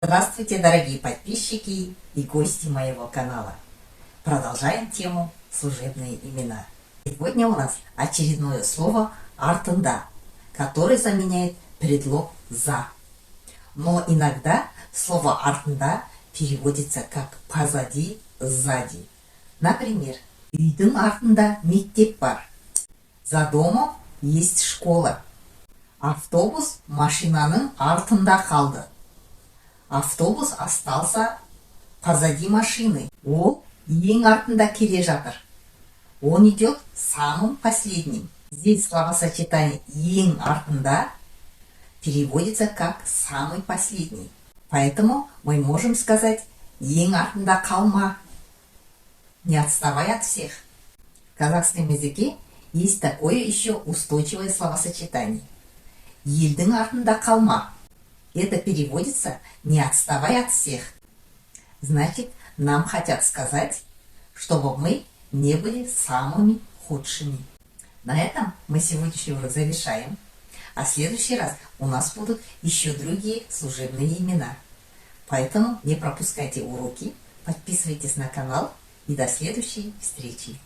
Здравствуйте, дорогие подписчики и гости моего канала. Продолжаем тему служебные имена. Сегодня у нас очередное слово «артында», которое заменяет предлог «за». Но иногда слово «артында» переводится как «позади», «сзади». Например, «Үйдің артында мектеп бар». За домом есть школа. Автобус машинаның артында қалды. Автобус остался позади машины. Ол ең артында келе жатыр. Он идет самым последним. Здесь словосочетание «ең артында» переводится как «самый последний». Поэтому мы можем сказать «ең артында қалма». Не отставай от всех. В казахском языке есть такое еще устойчивое словосочетание. Елдің артында қалма. Это переводится «не отставай от всех». Значит, нам хотят сказать, чтобы мы не были самыми худшими. На этом мы сегодняшний урок завершаем. А в следующий раз у нас будут еще другие служебные имена. Поэтому не пропускайте уроки, подписывайтесь на канал и до следующей встречи.